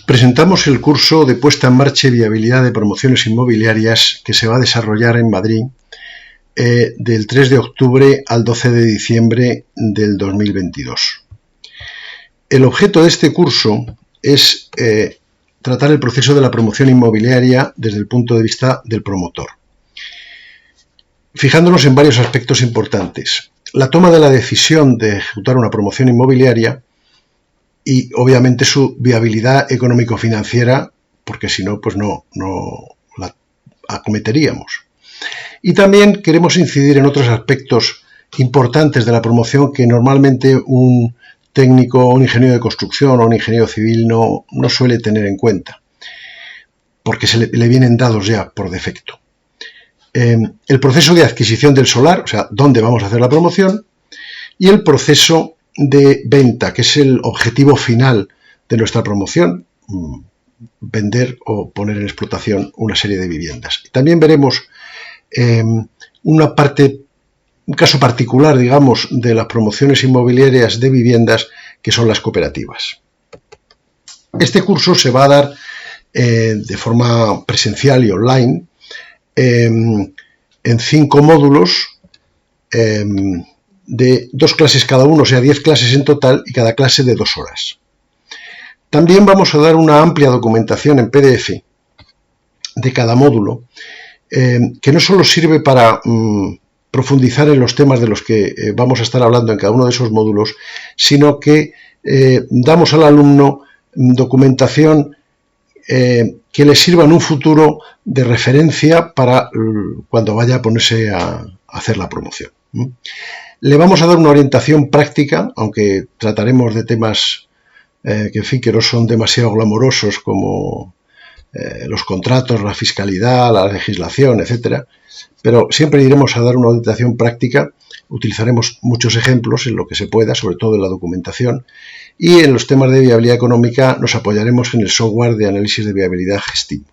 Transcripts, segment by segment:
presentamos el curso de puesta en marcha y viabilidad de promociones inmobiliarias que se va a desarrollar en Madrid del 3 de octubre al 12 de diciembre del 2022. El objeto de este curso es tratar el proceso de la promoción inmobiliaria desde el punto de vista del promotor, fijándonos en varios aspectos importantes. La toma de la decisión de ejecutar una promoción inmobiliaria y obviamente su viabilidad económico-financiera, porque si no, pues no la acometeríamos. Y también queremos incidir en otros aspectos importantes de la promoción que normalmente un técnico, un ingeniero de construcción o un ingeniero civil no suele tener en cuenta, porque le vienen dados ya por defecto. El proceso de adquisición del solar, o sea, dónde vamos a hacer la promoción, y el proceso de venta, que es el objetivo final de nuestra promoción, vender o poner en explotación una serie de viviendas. También veremos un caso particular, digamos, de las promociones inmobiliarias de viviendas, que son las cooperativas. Este curso se va a dar de forma presencial y online, en 5 módulos de 2 clases cada uno, o sea 10 clases en total, y cada clase de 2 horas. También vamos a dar una amplia documentación en PDF de cada módulo, que no solo sirve para profundizar en los temas de los que vamos a estar hablando en cada uno de esos módulos, sino que damos al alumno documentación que le sirva en un futuro de referencia para cuando vaya a ponerse a hacer la promoción. Le vamos a dar una orientación práctica, aunque trataremos de temas que no son demasiado glamorosos, como los contratos, la fiscalidad, la legislación, etcétera, pero siempre iremos a dar una orientación práctica. Utilizaremos muchos ejemplos en lo que se pueda, sobre todo en la documentación, y en los temas de viabilidad económica nos apoyaremos en el software de análisis de viabilidad Gestimo.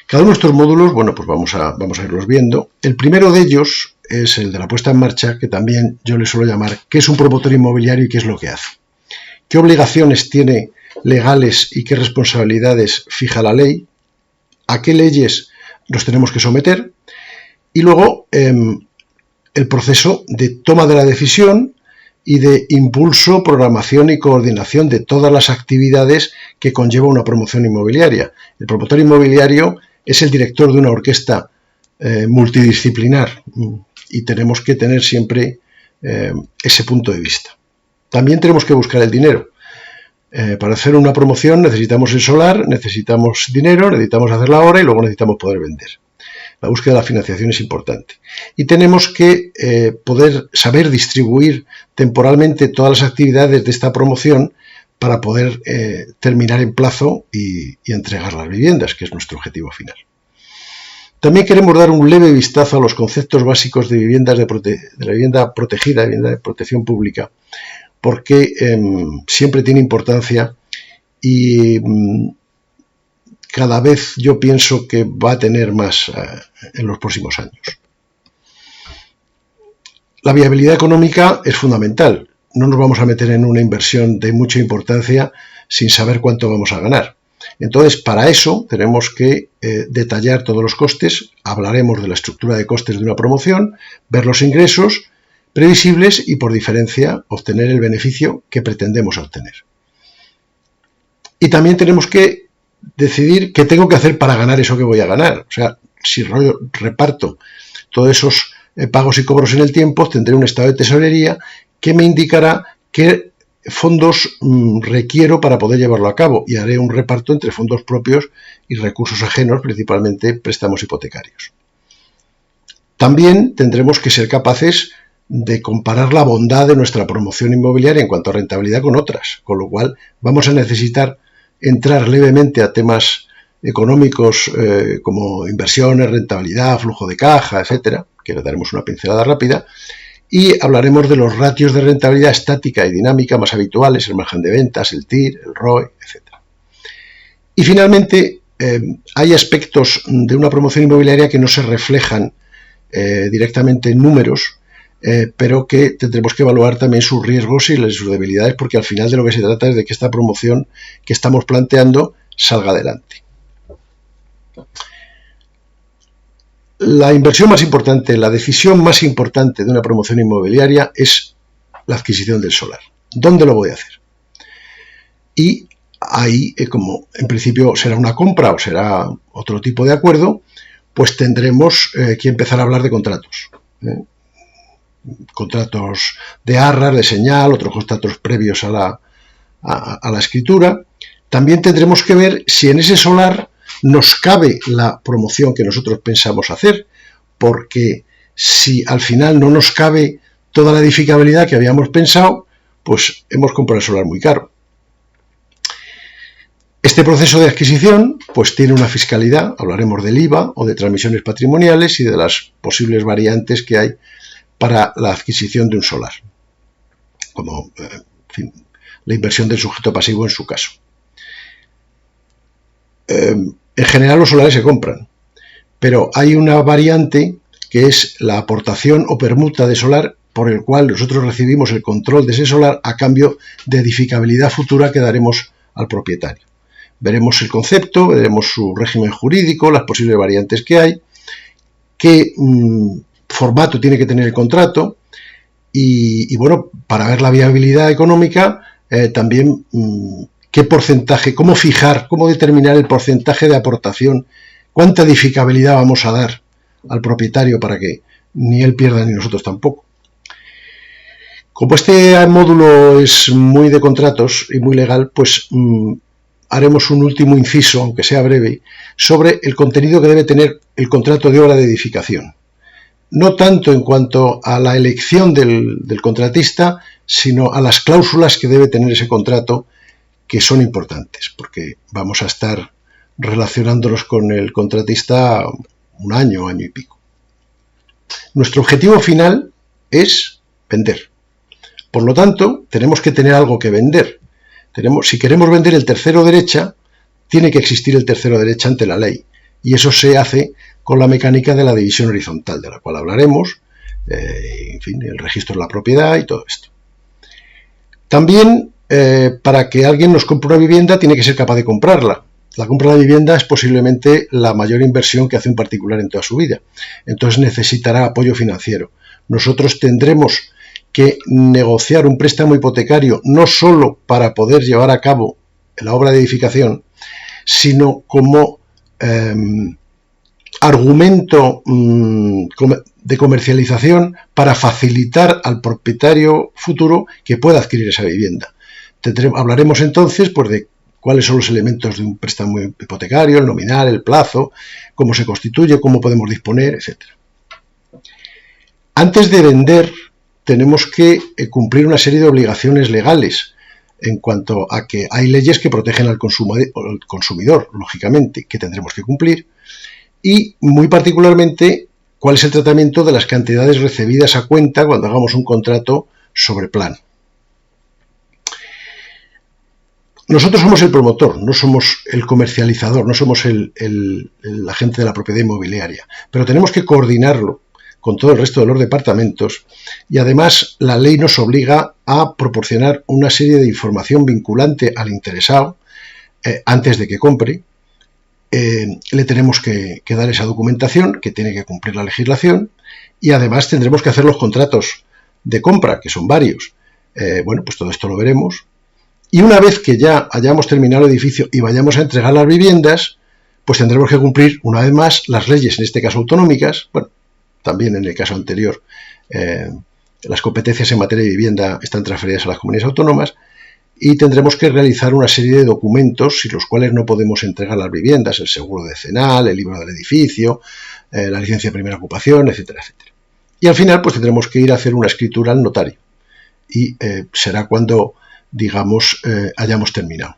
Cada uno de estos módulos, bueno, pues vamos a irlos viendo. El primero de ellos es el de la puesta en marcha, que también yo le suelo llamar ¿qué es un promotor inmobiliario y qué es lo que hace? ¿Qué obligaciones tiene legales y qué responsabilidades fija la ley? ¿A qué leyes nos tenemos que someter? Y luego el proceso de toma de la decisión y de impulso, programación y coordinación de todas las actividades que conlleva una promoción inmobiliaria. El promotor inmobiliario es el director de una orquesta multidisciplinar y tenemos que tener siempre ese punto de vista. También tenemos que buscar el dinero. Para hacer una promoción necesitamos el solar, necesitamos dinero, necesitamos hacer la obra y luego necesitamos poder vender. La búsqueda de la financiación es importante. Y tenemos que poder saber distribuir temporalmente todas las actividades de esta promoción para poder terminar en plazo y entregar las viviendas, que es nuestro objetivo final. También queremos dar un leve vistazo a los conceptos básicos de viviendas de la vivienda protegida, vivienda de protección pública, porque siempre tiene importancia y cada vez yo pienso que va a tener más en los próximos años. La viabilidad económica es fundamental. No nos vamos a meter en una inversión de mucha importancia sin saber cuánto vamos a ganar. Entonces, para eso tenemos que detallar todos los costes. Hablaremos de la estructura de costes de una promoción, ver los ingresos previsibles y, por diferencia, obtener el beneficio que pretendemos obtener. Y también tenemos que decidir qué tengo que hacer para ganar eso que voy a ganar. O sea, si reparto todos esos pagos y cobros en el tiempo, tendré un estado de tesorería que me indicará qué fondos requiero para poder llevarlo a cabo, y haré un reparto entre fondos propios y recursos ajenos, principalmente préstamos hipotecarios. También tendremos que ser capaces de comparar la bondad de nuestra promoción inmobiliaria en cuanto a rentabilidad con otras, con lo cual vamos a necesitar entrar levemente a temas económicos como inversiones, rentabilidad, flujo de caja, etcétera, que le daremos una pincelada rápida, y hablaremos de los ratios de rentabilidad estática y dinámica más habituales, el margen de ventas, el TIR, el ROE, etcétera. Y finalmente, hay aspectos de una promoción inmobiliaria que no se reflejan directamente en números, pero que tendremos que evaluar también sus riesgos y sus debilidades, porque al final de lo que se trata es de que esta promoción que estamos planteando salga adelante. La inversión más importante, la decisión más importante de una promoción inmobiliaria es la adquisición del solar. ¿Dónde lo voy a hacer? Y ahí, como en principio será una compra o será otro tipo de acuerdo, pues tendremos que empezar a hablar de contratos. Contratos de arras, de señal, otros contratos previos a la escritura. También tendremos que ver si en ese solar nos cabe la promoción que nosotros pensamos hacer, porque si al final no nos cabe toda la edificabilidad que habíamos pensado, pues hemos comprado el solar muy caro. Este proceso de adquisición pues tiene una fiscalidad, hablaremos del IVA o de transmisiones patrimoniales y de las posibles variantes que hay para la adquisición de un solar, como en fin, la inversión del sujeto pasivo en su caso. En general los solares se compran, pero hay una variante que es la aportación o permuta de solar, por el cual nosotros recibimos el control de ese solar a cambio de edificabilidad futura que daremos al propietario. Veremos el concepto, veremos su régimen jurídico, las posibles variantes que hay, qué formato tiene que tener el contrato y bueno, para ver la viabilidad económica, también qué porcentaje, cómo fijar, cómo determinar el porcentaje de aportación, cuánta edificabilidad vamos a dar al propietario para que ni él pierda ni nosotros tampoco. Como este módulo es muy de contratos y muy legal, pues haremos un último inciso, aunque sea breve, sobre el contenido que debe tener el contrato de obra de edificación. No tanto en cuanto a la elección del contratista, sino a las cláusulas que debe tener ese contrato, que son importantes, porque vamos a estar relacionándonos con el contratista un año, año y pico. Nuestro objetivo final es vender. Por lo tanto, tenemos que tener algo que vender. Si queremos vender el tercero derecha, tiene que existir el tercero derecha ante la ley. Y eso se hace con la mecánica de la división horizontal, de la cual hablaremos, en fin, el registro de la propiedad y todo esto. También, para que alguien nos compre una vivienda, tiene que ser capaz de comprarla. La compra de la vivienda es posiblemente la mayor inversión que hace un particular en toda su vida. Entonces necesitará apoyo financiero. Nosotros tendremos que negociar un préstamo hipotecario no solo para poder llevar a cabo la obra de edificación, sino como argumento de comercialización para facilitar al propietario futuro que pueda adquirir esa vivienda. Hablaremos entonces pues, de cuáles son los elementos de un préstamo hipotecario, el nominal, el plazo, cómo se constituye, cómo podemos disponer, etc. Antes de vender, tenemos que cumplir una serie de obligaciones legales en cuanto a que hay leyes que protegen al consumidor, lógicamente, que tendremos que cumplir, y muy particularmente cuál es el tratamiento de las cantidades recibidas a cuenta cuando hagamos un contrato sobre plan. Nosotros somos el promotor, no somos el comercializador, no somos el agente de la propiedad inmobiliaria, pero tenemos que coordinarlo con todo el resto de los departamentos y además la ley nos obliga a proporcionar una serie de información vinculante al interesado antes de que compre. Le tenemos que dar esa documentación que tiene que cumplir la legislación y además tendremos que hacer los contratos de compra, que son varios. Bueno, pues todo esto lo veremos. Y una vez que ya hayamos terminado el edificio y vayamos a entregar las viviendas, pues tendremos que cumplir una vez más las leyes, en este caso autonómicas. Bueno, también en el caso anterior las competencias en materia de vivienda están transferidas a las comunidades autónomas y tendremos que realizar una serie de documentos sin los cuales no podemos entregar las viviendas, el seguro decenal, el libro del edificio, la licencia de primera ocupación, etcétera, etcétera. Y al final pues tendremos que ir a hacer una escritura al notario y será cuando, digamos, hayamos terminado.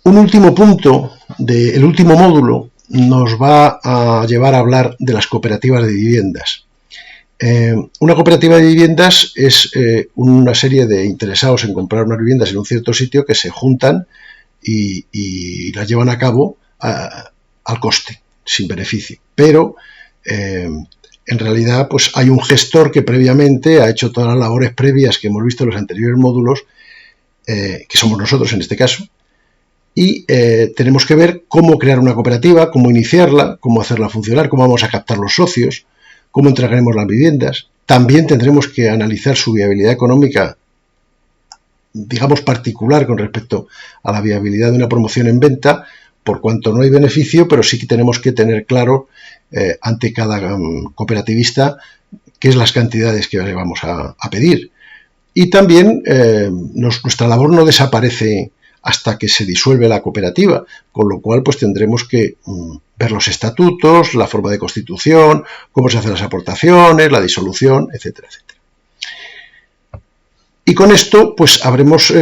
Un último punto del último módulo nos va a llevar a hablar de las cooperativas de viviendas. Una cooperativa de viviendas es una serie de interesados en comprar unas viviendas en un cierto sitio que se juntan y las llevan a cabo al coste, sin beneficio. Pero en realidad pues hay un gestor que previamente ha hecho todas las labores previas que hemos visto en los anteriores módulos, que somos nosotros en este caso, y tenemos que ver cómo crear una cooperativa, cómo iniciarla, cómo hacerla funcionar, cómo vamos a captar los socios, cómo entregaremos las viviendas. También tendremos que analizar su viabilidad económica, digamos particular, con respecto a la viabilidad de una promoción en venta, por cuanto no hay beneficio, pero sí que tenemos que tener claro ante cada cooperativista qué es las cantidades que le vamos a pedir. Y también nuestra labor no desaparece hasta que se disuelve la cooperativa, con lo cual pues tendremos que ver los estatutos, la forma de constitución, cómo se hacen las aportaciones, la disolución, etcétera, etcétera. Y con esto pues habremos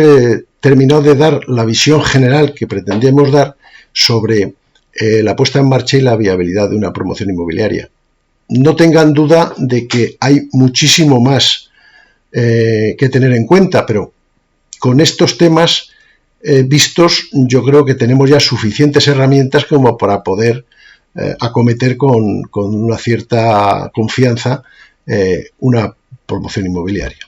terminado de dar la visión general que pretendíamos dar sobre la puesta en marcha y la viabilidad de una promoción inmobiliaria. No tengan duda de que hay muchísimo más que tener en cuenta, pero con estos temas vistos, yo creo que tenemos ya suficientes herramientas como para poder acometer con una cierta confianza una promoción inmobiliaria.